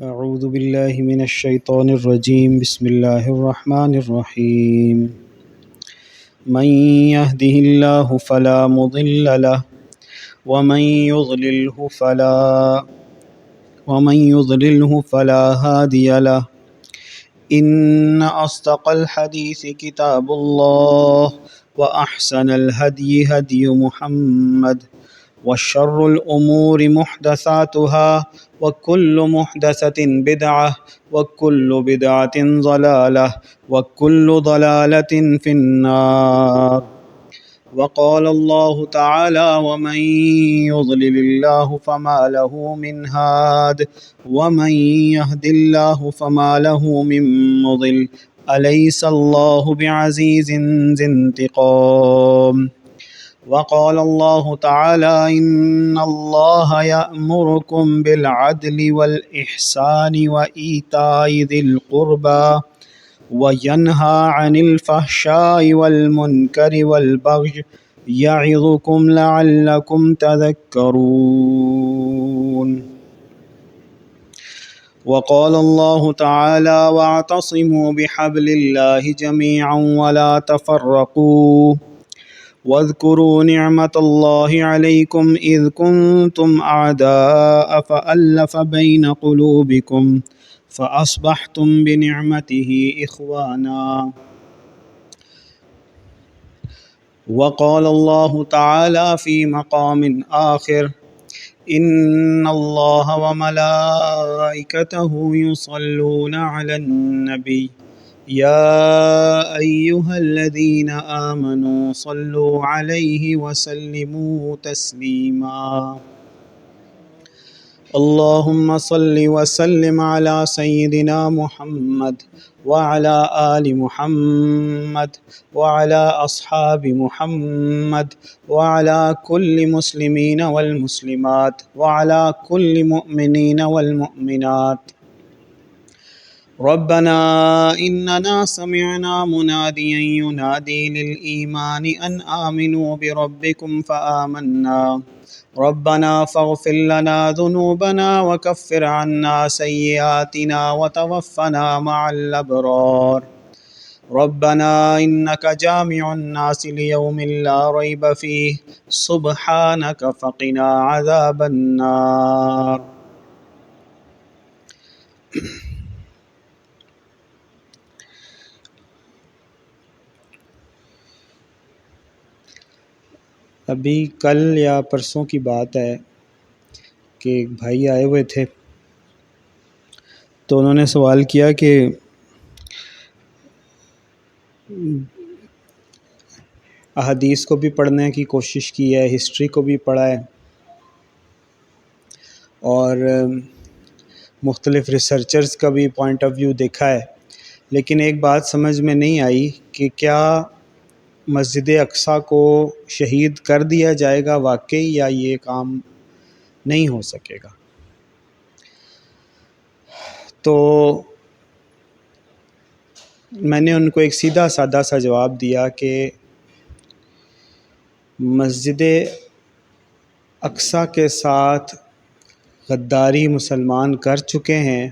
اعوذ باللہ من الشیطان الرجیم بسم اللہ الرحمن الرحیم من يهده اللہ فلا مضل له ومن يضلله فلا هادی له ان اصدق الحدیث کتاب اللہ واحسن الهدی هدی محمد وشر الأمور محدثاتها وكل محدثة بدعة وكل بدعة ضلالة وكل ضلالة في النار. وقال الله تعالى ومن يضلل الله فما له من هاد ومن يهد الله فما له من مضل أليس الله بعزيز ذي انتقام. وقال الله تعالى إن الله يأمركم بالعدل والإحسان وإيتاء ذي القربى وينهى عن الفحشاء والمنكر والبغي يعظكم لعلكم تذكرون. وقال الله تعالى واعتصموا بحبل الله جميعا ولا تفرقوا واذكروا نعمة الله عليكم إذ كنتم أعداء فألف بين قلوبكم فأصبحتم بنعمته إخوانا. وقال الله تعالى في مقام آخر إن الله وملائكته يصلون على النبي يا أيها الذين آمنوا صلوا عليه وسلموا تسليما. اللهم صل وسلم على سيدنا محمد وعلى آل محمد وعلى أصحاب محمد وعلى كل مسلمين والمسلمات وعلى كل مؤمنين والمؤمنات. ربنا إننا سمعنا مناديا ينادي للإيمان أن آمنوا بربكم فآمنا ربنا فاغفر لنا ذنوبنا وكفر عنا سيئاتنا وتوفنا مع الأبرار. ربنا إنك جامع الناس ليوم لا ريب فيه سبحانك فقنا عذاب النار. ابھی کل یا پرسوں کی بات ہے کہ ایک بھائی آئے ہوئے تھے تو انہوں نے سوال کیا کہ احادیث کو بھی پڑھنے کی کوشش کی ہے، ہسٹری کو بھی پڑھا ہے اور مختلف ریسرچرز کا بھی پوائنٹ آف ویو دیکھا ہے، لیکن ایک بات سمجھ میں نہیں آئی کہ کیا مسجد اقصیٰ کو شہید کر دیا جائے گا واقعی یا یہ کام نہیں ہو سکے گا. تو میں نے ان کو ایک سیدھا سادہ سا جواب دیا کہ مسجد اقصیٰ کے ساتھ غداری مسلمان کر چکے ہیں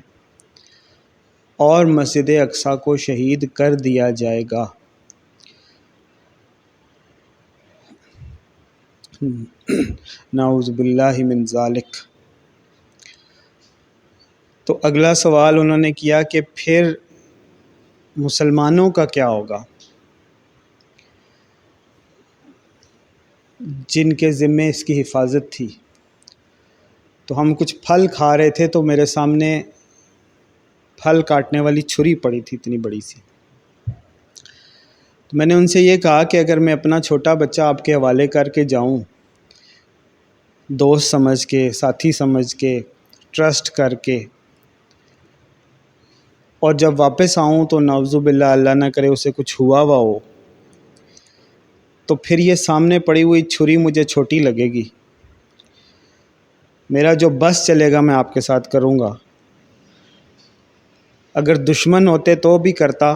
اور مسجد اقصیٰ کو شہید کر دیا جائے گا. نعوذ باللہ من ذالک. تو اگلا سوال انہوں نے کیا کہ پھر مسلمانوں کا کیا ہوگا جن کے ذمے اس کی حفاظت تھی. تو ہم کچھ پھل کھا رہے تھے تو میرے سامنے پھل کاٹنے والی چھری پڑی تھی اتنی بڑی سی. تو میں نے ان سے یہ کہا کہ اگر میں اپنا چھوٹا بچہ آپ کے حوالے کر کے جاؤں، دوست سمجھ کے، ساتھی سمجھ کے، ٹرسٹ کر کے، اور جب واپس آؤں تو نعوذ باللہ اللہ نہ کرے اسے کچھ ہوا ہو، تو پھر یہ سامنے پڑی ہوئی چھری مجھے چھوٹی لگے گی. میرا جو بس چلے گا میں آپ کے ساتھ کروں گا. اگر دشمن ہوتے تو بھی کرتا،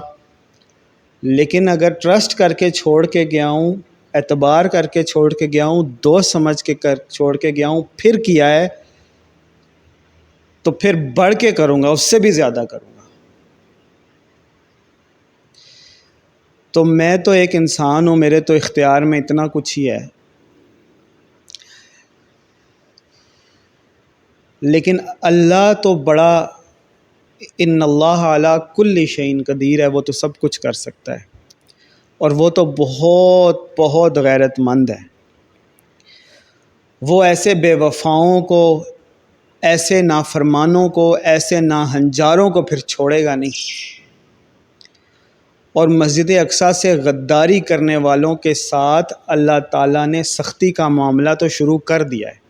لیکن اگر ٹرسٹ کر کے چھوڑ کے گیا ہوں، اعتبار کر کے چھوڑ کے گیا ہوں، دوست سمجھ کے چھوڑ کے گیا ہوں، پھر کیا ہے تو پھر بڑھ کے کروں گا، اس سے بھی زیادہ کروں گا۔ تو میں تو ایک انسان ہوں، میرے تو اختیار میں اتنا کچھ ہی ہے، لیکن اللہ تو بڑا، ان اللہ علی کل شیء قدیر ہے، وہ تو سب کچھ کر سکتا ہے، اور وہ تو بہت بہت غیرت مند ہے۔ وہ ایسے بے وفاؤں کو، ایسے نافرمانوں کو، ایسے ناہنجاروں کو پھر چھوڑے گا نہیں، اور مسجد اقصیٰ سے غداری کرنے والوں کے ساتھ اللہ تعالیٰ نے سختی کا معاملہ تو شروع کر دیا ہے۔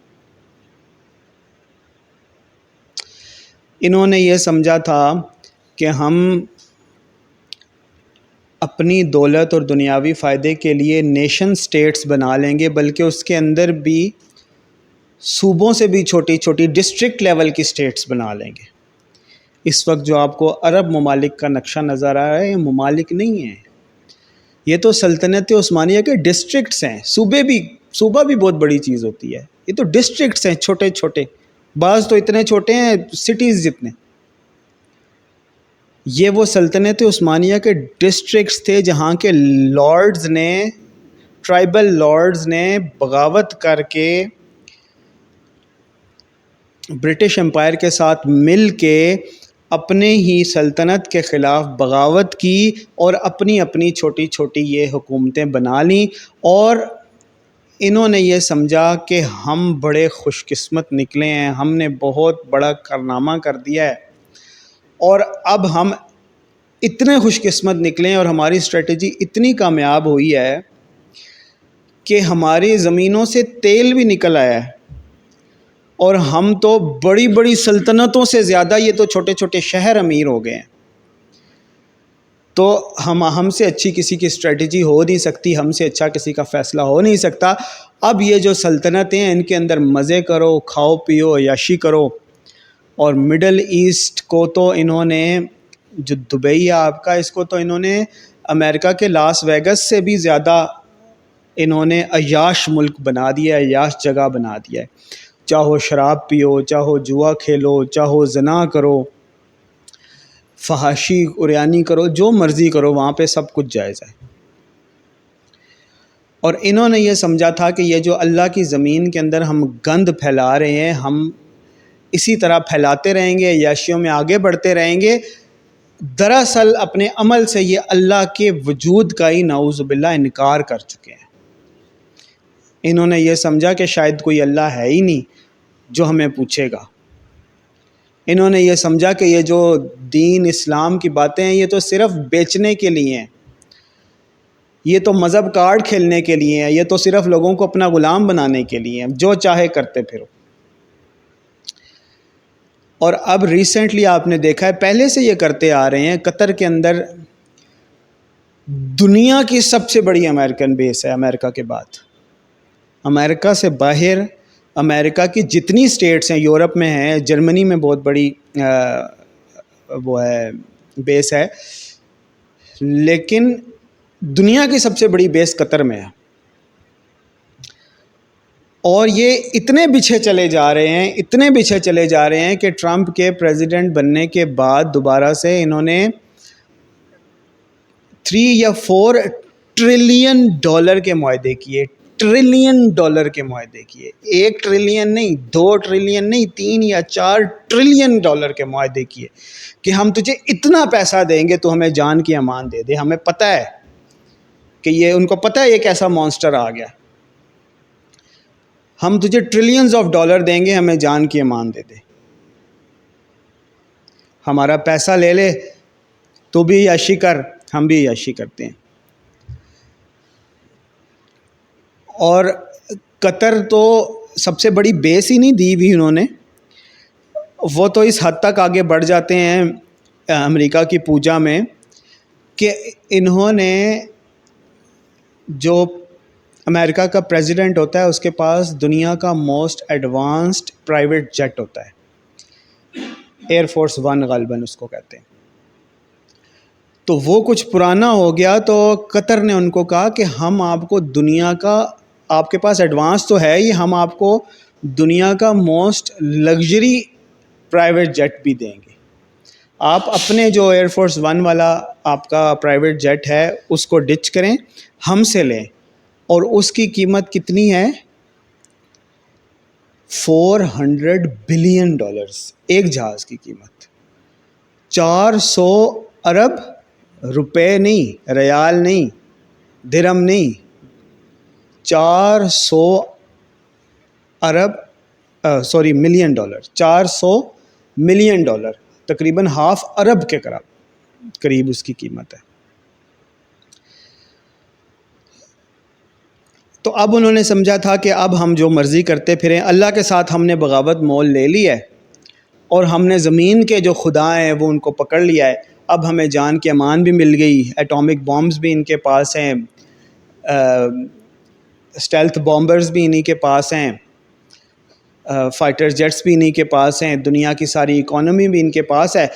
انہوں نے یہ سمجھا تھا کہ ہم اپنی دولت اور دنیاوی فائدے کے لیے نیشن سٹیٹس بنا لیں گے، بلکہ اس کے اندر بھی صوبوں سے بھی چھوٹی چھوٹی ڈسٹرکٹ لیول کی سٹیٹس بنا لیں گے۔ اس وقت جو آپ کو عرب ممالک کا نقشہ نظر آ رہا ہے، یہ ممالک نہیں ہیں، یہ تو سلطنت عثمانیہ کے ڈسٹرکٹس ہیں۔ صوبہ بھی بہت بڑی چیز ہوتی ہے، یہ تو ڈسٹرکٹس ہیں چھوٹے چھوٹے، بعض تو اتنے چھوٹے ہیں سٹیز جتنے۔ یہ وہ سلطنت عثمانیہ کے ڈسٹرکٹس تھے جہاں کے لارڈز نے، ٹرائبل لارڈز نے بغاوت کر کے برٹش امپائر کے ساتھ مل کے اپنے ہی سلطنت کے خلاف بغاوت کی، اور اپنی اپنی چھوٹی چھوٹی یہ حکومتیں بنا لیں، اور انہوں نے یہ سمجھا کہ ہم بڑے خوش قسمت نکلے ہیں، ہم نے بہت بڑا کارنامہ کر دیا ہے، اور اب ہم اتنے خوش قسمت نکلے ہیں اور ہماری اسٹریٹجی اتنی کامیاب ہوئی ہے کہ ہماری زمینوں سے تیل بھی نکل آیا ہے، اور ہم تو بڑی بڑی سلطنتوں سے زیادہ یہ تو چھوٹے چھوٹے شہر امیر ہو گئے ہیں، تو ہم سے اچھی کسی کی اسٹریٹجی ہو نہیں سکتی، ہم سے اچھا کسی کا فیصلہ ہو نہیں سکتا۔ اب یہ جو سلطنتیں ہیں ان کے اندر مزے کرو، کھاؤ پیو، عیاشی کرو، اور مڈل ایسٹ کو تو انہوں نے، جو دبئی ہے آپ کا، اس کو تو انہوں نے امریکہ کے لاس ویگس سے بھی زیادہ انہوں نے عیاش ملک بنا دیا ہے، عیاش جگہ بنا دیا ہے۔ چاہو شراب پیو، چاہو جوا کھیلو، چاہو زنا کرو، فحاشی عریانی کرو، جو مرضی کرو، وہاں پہ سب کچھ جائز ہے۔ اور انہوں نے یہ سمجھا تھا کہ یہ جو اللہ کی زمین کے اندر ہم گند پھیلا رہے ہیں، ہم اسی طرح پھیلاتے رہیں گے، عیاشیوں میں آگے بڑھتے رہیں گے، دراصل اپنے عمل سے یہ اللہ کے وجود کا ہی نعوذ باللہ انکار کر چکے ہیں۔ انہوں نے یہ سمجھا کہ شاید کوئی اللہ ہے ہی نہیں جو ہمیں پوچھے گا۔ انہوں نے یہ سمجھا کہ یہ جو دین اسلام کی باتیں ہیں یہ تو صرف بیچنے کے لیے ہیں، یہ تو مذہب کارڈ کھیلنے کے لیے ہیں، یہ تو صرف لوگوں کو اپنا غلام بنانے کے لیے ہیں، جو چاہے کرتے پھرو۔ اور اب ریسنٹلی آپ نے دیکھا ہے، پہلے سے یہ کرتے آ رہے ہیں، قطر کے اندر دنیا کی سب سے بڑی امریکن بیس ہے امریکہ کے بعد۔ امریکہ سے باہر امریکہ کی جتنی سٹیٹس ہیں، یورپ میں ہیں، جرمنی میں بہت بڑی وہ ہے بیس ہے، لیکن دنیا کی سب سے بڑی بیس قطر میں ہے۔ اور یہ اتنے پیچھے چلے جا رہے ہیں، اتنے پیچھے چلے جا رہے ہیں کہ ٹرمپ کے پریزیڈنٹ بننے کے بعد دوبارہ سے انہوں نے 3 یا 4 ٹریلین ڈالر کے معاہدے کیے، ٹریلین ڈالر کے معاہدے کیے، 1 ٹریلین نہیں، 2 ٹریلین نہیں، 3 یا 4 ٹریلین ڈالر کے معاہدے کیے کہ ہم تجھے اتنا پیسہ دیں گے تو ہمیں جان کی امان دے دے، ہمیں پتہ ہے کہ یہ، ان کو پتہ ہے یہ کیسا مانسٹر آ گیا، ہم تجھے ٹریلینز آف ڈالر دیں گے، ہمیں جان کی امان دے دے، ہمارا پیسہ لے لے، تو بھی عیاشی کر، ہم بھی عیاشی کرتے ہیں۔ اور قطر تو سب سے بڑی بیس ہی نہیں دی بھی انہوں نے، وہ تو اس حد تک آگے بڑھ جاتے ہیں امریکہ کی پوجا میں کہ انہوں نے، جو امریکہ کا پریزیڈنٹ ہوتا ہے اس کے پاس دنیا کا موسٹ ایڈوانسڈ پرائیویٹ جیٹ ہوتا ہے، ایئر فورس 1 غالباً اس کو کہتے ہیں۔ تو وہ کچھ پرانا ہو گیا، تو قطر نے ان کو کہا کہ ہم آپ کو دنیا کا، آپ کے پاس ایڈوانس تو ہے ہی، ہم آپ کو دنیا کا موسٹ لگژری پرائیویٹ جیٹ بھی دیں گے. آپ اپنے جو ایئر فورس ون والا آپ کا پرائیویٹ جیٹ ہے اس کو ڈچ کریں، ہم سے لیں، اور اس کی قیمت کتنی ہے؟ $400 بلین، ایک جہاز کی قیمت 400 ارب روپے نہیں، ریال نہیں، درہم نہیں، 400 ملین ڈالر، 400 ملین ڈالر، تقریباً ½ ارب کے قریب اس کی قیمت ہے. تو اب انہوں نے سمجھا تھا کہ اب ہم جو مرضی کرتے پھریں، اللہ کے ساتھ ہم نے بغاوت مول لے لی ہے اور ہم نے زمین کے جو خدا ہیں وہ ان کو پکڑ لیا ہے. اب ہمیں جان کی امان بھی مل گئی، ایٹامک بامبز بھی ان کے پاس ہیں، اسٹیلتھ بامبرز بھی انہی کے پاس ہیں، فائٹر جیٹس بھی انہی کے پاس ہیں، دنیا کی ساری اکانومی بھی ان کے پاس ہے.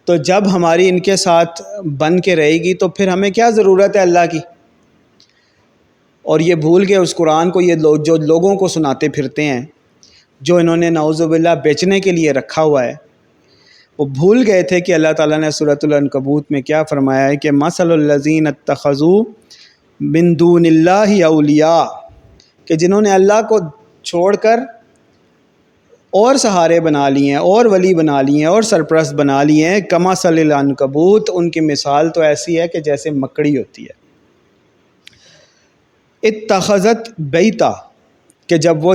تو جب ہماری ان کے ساتھ بن کے رہے گی تو پھر ہمیں کیا ضرورت ہے اللہ کی؟ اور یہ بھول گئے اس قرآن کو، یہ جو لوگوں کو سناتے پھرتے ہیں، جو انہوں نے نعوذ باللہ بیچنے کے لیے رکھا ہوا ہے، وہ بھول گئے تھے کہ اللہ تعالیٰ نے سورۃ العنکبوت میں کیا فرمایا ہے کہ مثل الذین اتخذوا من دون اللہ اولیاء، کہ جنہوں نے اللہ کو چھوڑ کر اور سہارے بنا لیے ہیں اور ولی بنا لیے ہیں اور سرپرست بنا لیے ہیں، کمثل العنکبوت، ان کی مثال تو ایسی ہے کہ جیسے مکڑی ہوتی ہے. اتخذت بیتا، کہ جب وہ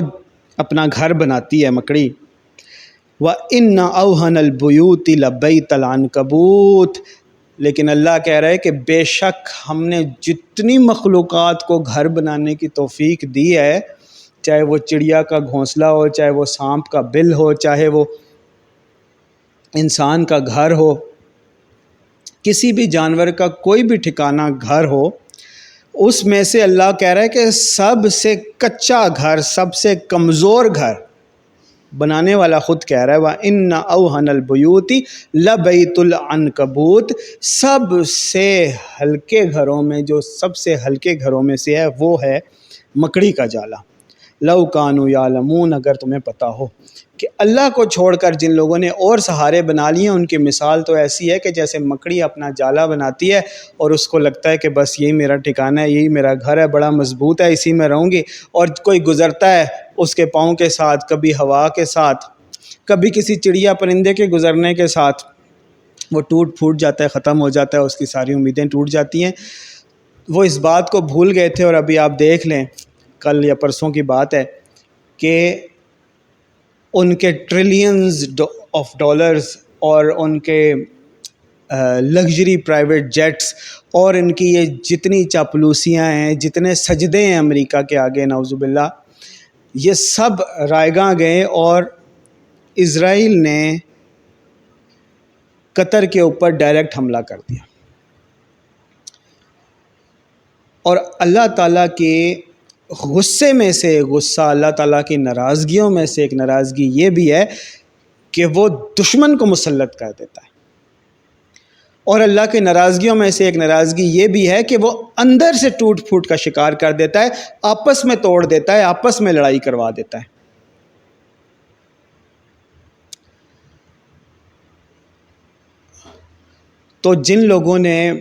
اپنا گھر بناتی ہے مکڑی، وَإِنَّ أَوْهَنَ الْبُيُوتِ لَبَيْتَ الْعَنْكَبُوتِ، لیکن اللہ کہہ رہا ہے کہ بے شک ہم نے جتنی مخلوقات کو گھر بنانے کی توفیق دی ہے، چاہے وہ چڑیا کا گھونسلہ ہو، چاہے وہ سانپ کا بل ہو، چاہے وہ انسان کا گھر ہو، کسی بھی جانور کا کوئی بھی ٹھکانہ گھر ہو، اس میں سے اللہ کہہ رہا ہے کہ سب سے کچا گھر، سب سے کمزور گھر بنانے والا خود کہہ رہا ہے وَإِنَّ أَوْهَنَ الْبُيُوتِ لَبَيْتُ الْعَنْكَبُوتِ، سب سے ہلکے گھروں میں، جو سب سے ہلکے گھروں میں سے ہے وہ ہے مکڑی کا جالا. لَوْ كَانُوا يَعْلَمُونَ، اگر تمہیں پتہ ہو کہ اللہ کو چھوڑ کر جن لوگوں نے اور سہارے بنا لیے، ان کی مثال تو ایسی ہے کہ جیسے مکڑی اپنا جالا بناتی ہے اور اس کو لگتا ہے کہ بس یہی میرا ٹھکانہ ہے، یہی میرا گھر ہے، بڑا مضبوط ہے، اسی میں رہوں گی، اور کوئی گزرتا ہے اس کے پاؤں کے ساتھ، کبھی ہوا کے ساتھ، کبھی کسی چڑیا پرندے کے گزرنے کے ساتھ، وہ ٹوٹ پھوٹ جاتا ہے، ختم ہو جاتا ہے، اس کی ساری امیدیں ٹوٹ جاتی ہیں. وہ اس بات کو بھول گئے تھے، اور ابھی آپ دیکھ لیں کل یا پرسوں کی بات ہے کہ ان کے ٹریلینز آف ڈالرز اور ان کے لگژری پرائیویٹ جیٹس اور ان کی یہ جتنی چاپلوسیاں ہیں، جتنے سجدے ہیں امریکہ کے آگے نعوذ باللہ، یہ سب رائیگاں گئے اور اسرائیل نے قطر کے اوپر ڈائریکٹ حملہ کر دیا. اور اللہ تعالیٰ کے غصے میں سے غصہ، اللہ تعالیٰ کی ناراضگیوں میں سے ایک ناراضگی یہ بھی ہے کہ وہ دشمن کو مسلط کر دیتا ہے، اور اللہ کی ناراضگیوں میں سے ایک ناراضگی یہ بھی ہے کہ وہ اندر سے ٹوٹ پھوٹ کا شکار کر دیتا ہے، آپس میں توڑ دیتا ہے، آپس میں لڑائی کروا دیتا ہے. تو جن لوگوں نے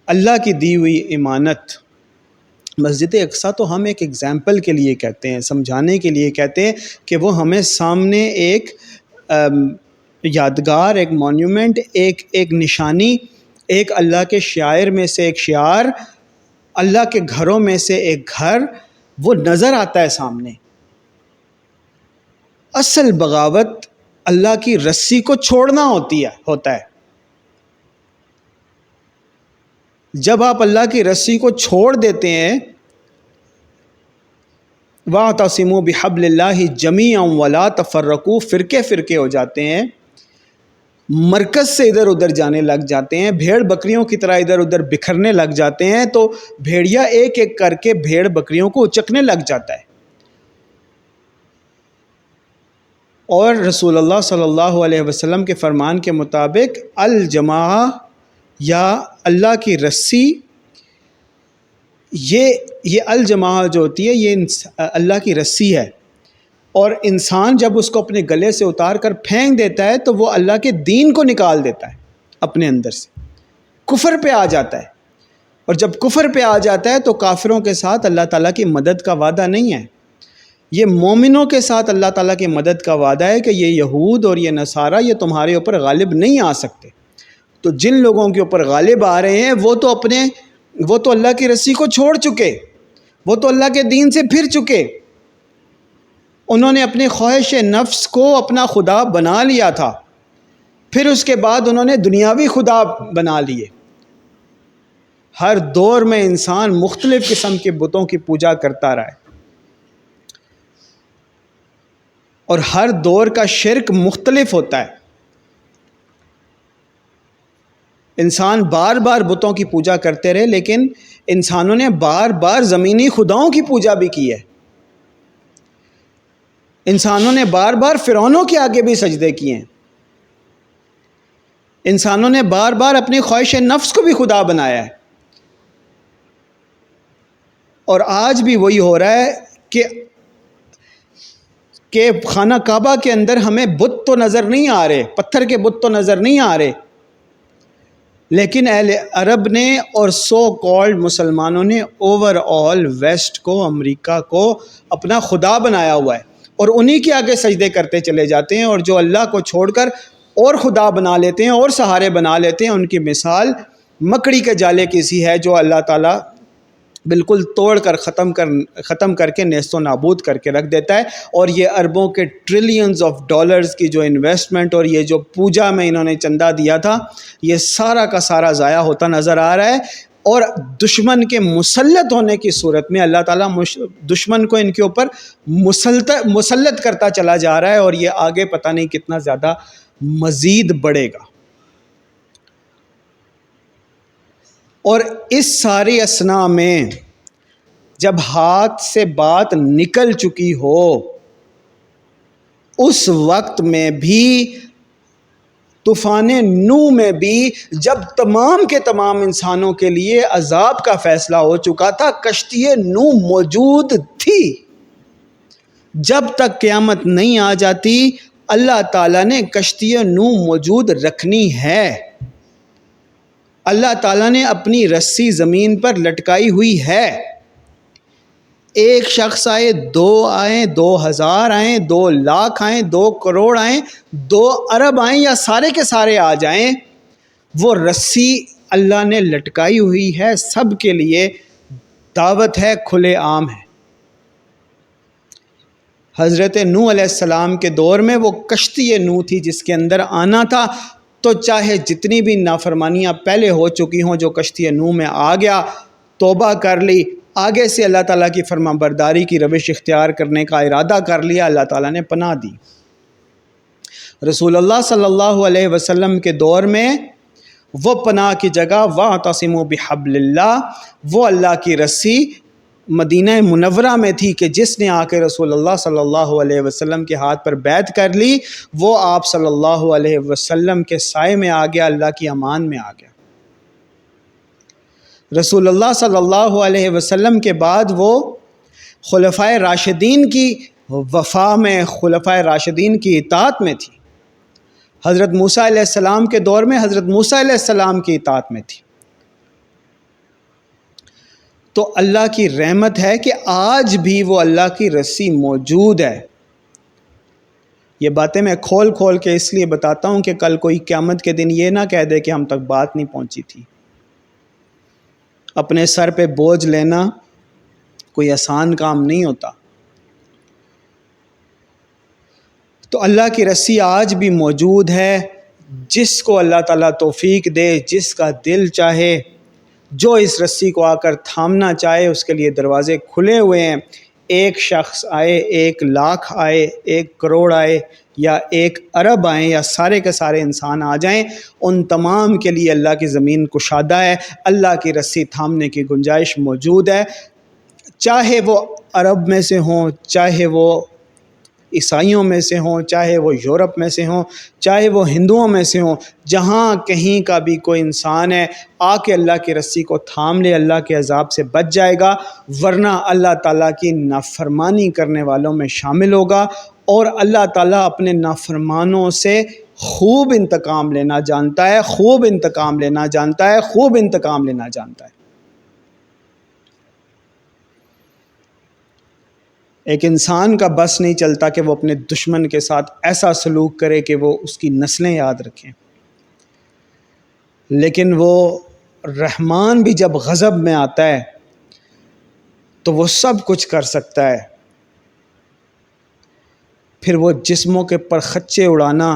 اللہ کی دی ہوئی امانت، مسجد اقصیٰ تو ہم ایک ایگزامپل کے لیے کہتے ہیں، سمجھانے کے لیے کہتے ہیں کہ وہ ہمیں سامنے ایک یادگار، ایک مونیومنٹ، ایک نشانی، ایک اللہ کے شعائر میں سے ایک شعار، اللہ کے گھروں میں سے ایک گھر وہ نظر آتا ہے سامنے. اصل بغاوت اللہ کی رسی کو چھوڑنا ہوتا ہے. جب آپ اللہ کی رسی کو چھوڑ دیتے ہیں، وَاعْتَصِمُوا بِحَبْلِ اللَّهِ جَمِيعًا وَلَا تَفَرَّقُوا، فرقے فرقے ہو جاتے ہیں، مرکز سے ادھر ادھر جانے لگ جاتے ہیں، بھیڑ بکریوں کی طرح ادھر ادھر بکھرنے لگ جاتے ہیں، تو بھیڑیا ایک ایک کر کے بھیڑ بکریوں کو اچکنے لگ جاتا ہے. اور رسول اللہ صلی اللہ علیہ وسلم کے فرمان کے مطابق الجماع یا اللہ کی رسی، یہ الجماع جو ہوتی ہے یہ اللہ کی رسی ہے، اور انسان جب اس کو اپنے گلے سے اتار کر پھینک دیتا ہے تو وہ اللہ کے دین کو نکال دیتا ہے اپنے اندر سے، کفر پہ آ جاتا ہے، اور جب کفر پہ آ جاتا ہے تو کافروں کے ساتھ اللہ تعالیٰ کی مدد کا وعدہ نہیں ہے، یہ مومنوں کے ساتھ اللہ تعالیٰ کی مدد کا وعدہ ہے کہ یہ یہود اور یہ نصارہ یہ تمہارے اوپر غالب نہیں آ سکتے۔ تو جن لوگوں کے اوپر غالب آ رہے ہیں وہ تو اللہ کی رسی کو چھوڑ چکے، وہ تو اللہ کے دین سے پھر چکے، انہوں نے اپنی خواہش نفس کو اپنا خدا بنا لیا تھا، پھر اس کے بعد انہوں نے دنیاوی خدا بنا لیے۔ ہر دور میں انسان مختلف قسم کے بتوں کی پوجا کرتا رہا ہے، اور ہر دور کا شرک مختلف ہوتا ہے۔ انسان بار بار بتوں کی پوجا کرتے رہے، لیکن انسانوں نے بار بار زمینی خداؤں کی پوجا بھی کی ہے۔ انسانوں نے بار بار فرعونوں کے آگے بھی سجدے کیے ہیں، انسانوں نے بار بار اپنی خواہش نفس کو بھی خدا بنایا ہے، اور آج بھی وہی ہو رہا ہے کہ خانہ کعبہ کے اندر ہمیں بت تو نظر نہیں آ رہے، پتھر کے بت تو نظر نہیں آ رہے، لیکن اہل عرب نے اور سو کالڈ مسلمانوں نے اوور آل ویسٹ کو، امریکہ کو اپنا خدا بنایا ہوا ہے، اور انہی کے آگے سجدے کرتے چلے جاتے ہیں، اور جو اللہ کو چھوڑ کر اور خدا بنا لیتے ہیں اور سہارے بنا لیتے ہیں، ان کی مثال مکڑی کے جالے کی سی ہے جو اللہ تعالیٰ بالکل توڑ کر ختم کر کے نیست و نابود کر کے رکھ دیتا ہے۔ اور یہ اربوں کے ٹریلینز آف ڈالرز کی جو انویسٹمنٹ اور یہ جو پوجا میں انہوں نے چندہ دیا تھا، یہ سارا کا سارا ضائع ہوتا نظر آ رہا ہے، اور دشمن کے مسلط ہونے کی صورت میں اللہ تعالیٰ دشمن کو ان کے اوپر مسلط کرتا چلا جا رہا ہے، اور یہ آگے پتہ نہیں کتنا زیادہ مزید بڑھے گا۔ اور اس ساری اثناء میں جب ہاتھ سے بات نکل چکی ہو، اس وقت میں بھی طوفان نوح میں بھی جب تمام کے تمام انسانوں کے لیے عذاب کا فیصلہ ہو چکا تھا، کشتی نوح موجود تھی۔ جب تک قیامت نہیں آ جاتی اللہ تعالیٰ نے کشتی نوح موجود رکھنی ہے۔ اللہ تعالیٰ نے اپنی رسی زمین پر لٹکائی ہوئی ہے۔ ایک شخص آئے، دو آئیں، 2000 آئیں، 2 لاکھ آئیں، 2 کروڑ آئیں، 2 ارب آئیں، یا سارے کے سارے آ جائیں، وہ رسی اللہ نے لٹکائی ہوئی ہے، سب کے لیے دعوت ہے، کھلے عام ہے۔ حضرت نوح علیہ السلام کے دور میں وہ کشتی نوح تھی جس کے اندر آنا تھا، تو چاہے جتنی بھی نافرمانیاں پہلے ہو چکی ہوں، جو کشتی نوح میں آ گیا، توبہ کر لی، آگے سے اللہ تعالیٰ کی فرما برداری کی روش اختیار کرنے کا ارادہ کر لیا، اللہ تعالیٰ نے پناہ دی۔ رسول اللہ صلی اللہ علیہ وسلم کے دور میں وہ پناہ کی جگہ وَاعْتَصِمُوا بِحَبْلِ اللَّهِ، وہ اللہ کی رسی مدینہ منورہ میں تھی کہ جس نے آ کے رسول اللہ صلی اللہ علیہ وسلم کے ہاتھ پر بیعت کر لی، وہ آپ صلی اللہ علیہ وسلم کے سائے میں آ گیا، اللہ کی امان میں آ گیا۔ رسول اللہ صلی اللہ علیہ وسلم کے بعد وہ خلفائے راشدین کی وفا میں، خلفائے راشدین کی اطاعت میں تھی۔ حضرت موسیٰ علیہ السلام کے دور میں حضرت موسیٰ علیہ السلام کی اطاعت میں تھی۔ تو اللہ کی رحمت ہے کہ آج بھی وہ اللہ کی رسی موجود ہے۔ یہ باتیں میں کھول کھول کے اس لیے بتاتا ہوں کہ کل کوئی قیامت کے دن یہ نہ کہہ دے کہ ہم تک بات نہیں پہنچی تھی۔ اپنے سر پہ بوجھ لینا کوئی آسان کام نہیں ہوتا۔ تو اللہ کی رسی آج بھی موجود ہے، جس کو اللہ تعالیٰ توفیق دے، جس کا دل چاہے، جو اس رسی کو آ کر تھامنا چاہے، اس کے لیے دروازے کھلے ہوئے ہیں۔ ایک شخص آئے، 1 لاکھ آئے، 1 کروڑ آئے، یا 1 ارب آئیں، یا سارے کے سارے انسان آ جائیں، ان تمام کے لیے اللہ کی زمین کشادہ ہے، اللہ کی رسی تھامنے کی گنجائش موجود ہے۔ چاہے وہ عرب میں سے ہوں، چاہے وہ عیسائیوں میں سے ہوں، چاہے وہ یورپ میں سے ہوں، چاہے وہ ہندوؤں میں سے ہوں، جہاں کہیں کا بھی کوئی انسان ہے، آ کے اللہ کی رسی کو تھام لے، اللہ کے عذاب سے بچ جائے گا، ورنہ اللہ تعالیٰ کی نافرمانی کرنے والوں میں شامل ہوگا، اور اللہ تعالیٰ اپنے نافرمانوں سے خوب انتقام لینا جانتا ہے، خوب انتقام لینا جانتا ہے، خوب انتقام لینا جانتا ہے۔ ایک انسان کا بس نہیں چلتا کہ وہ اپنے دشمن کے ساتھ ایسا سلوک کرے کہ وہ اس کی نسلیں یاد رکھیں، لیکن وہ رحمان بھی جب غضب میں آتا ہے تو وہ سب کچھ کر سکتا ہے۔ پھر وہ جسموں کے پرخچے اڑانا،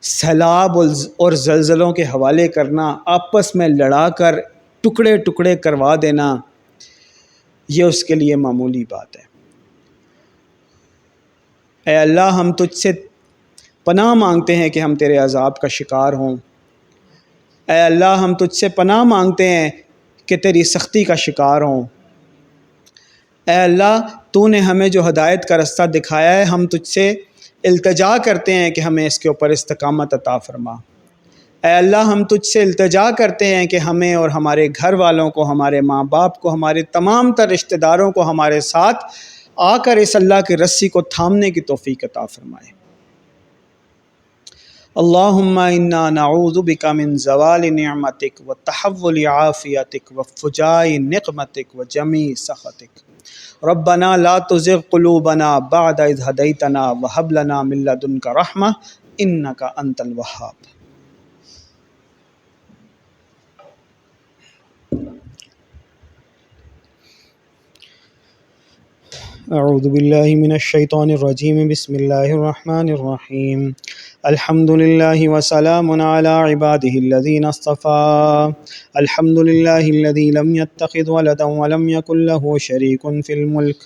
سیلاب اور زلزلوں کے حوالے کرنا، آپس میں لڑا کر ٹکڑے ٹکڑے کروا دینا، یہ اس کے لیے معمولی بات ہے۔ اے اللہ، ہم تجھ سے پناہ مانگتے ہیں کہ ہم تیرے عذاب کا شکار ہوں۔ اے اللہ، ہم تجھ سے پناہ مانگتے ہیں کہ تیری سختی کا شکار ہوں۔ اے اللہ، تو نے ہمیں جو ہدایت کا رستہ دکھایا ہے، ہم تجھ سے التجا کرتے ہیں کہ ہمیں اس کے اوپر استقامت عطا فرما۔ اے اللہ، ہم تجھ سے التجا کرتے ہیں کہ ہمیں اور ہمارے گھر والوں کو، ہمارے ماں باپ کو، ہمارے تمام تر رشتہ داروں کو ہمارے ساتھ آ کر اس اللہ کی رسی کو تھامنے کی توفیق عطا فرمائے۔ اللہم انا نعوذ بک من زوال نعمتک وتحول عافیتک وفجاء نقمتک وجمیع سخطک۔ ربنا لا تزغ قلوبنا بعد اذ ہدیتنا وہب لنا من لدنک رحمہ انک انت الوہاب۔ اعوذ باللہ من الشیطان الرجیم، بسم اللہ الرحمن الرحیم۔ الحمد للہ وسلام علی عبادہ الذین اصطفیٰ۔ الحمد للہ الذی لم يتخذ ولدا ولم یکن له شریک فی الملک۔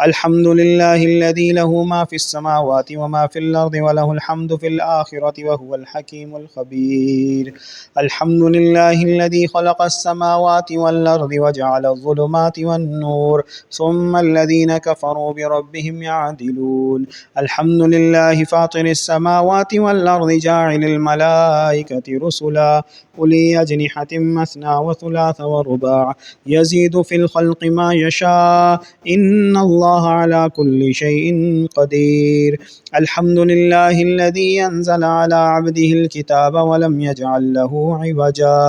الحمد للہ الذی له ما فی السماوات وما فی الارض وله الحمد فی الآخرة وهو الحکیم الخبیر۔ الحمد للہ الذی خلق السماوات والارض وجعل الظلمات والنور ثم الذین کفروا بربهم يعدلون۔ الحمد للہ فاطر السماوات والارض جاعل الملائکة رسلا اولی اجنحة مثنى وثلاث ورباع یزید فی الخلق ما یشاء ان اللہ علی کل شیء قدیر۔ الحمد للہ الذی انزل علی عبده الکتاب ولم یجعل له عوجا۔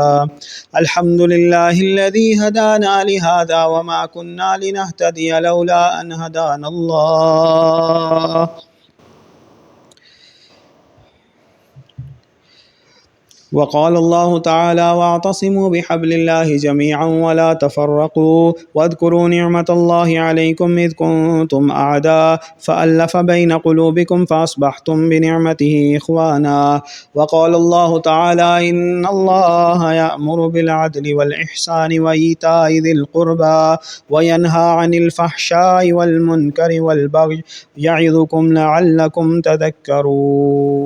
الحمد للہ الذی ہدانا لہذا وما كنا لنہتدی لولا ان ہدانا اللہ۔ وقال الله تعالى واعتصموا بحبل الله جميعا ولا تفرقوا واذكروا نعمة الله عليكم إذ كنتم أعداء فألف بين قلوبكم فأصبحتم بنعمته إخوانا وقال الله تعالى إن الله يأمر بالعدل والإحسان وإيتاء ذي القربى وينهى عن الفحشاء والمنكر والبغي يعظكم لعلكم تذكرون۔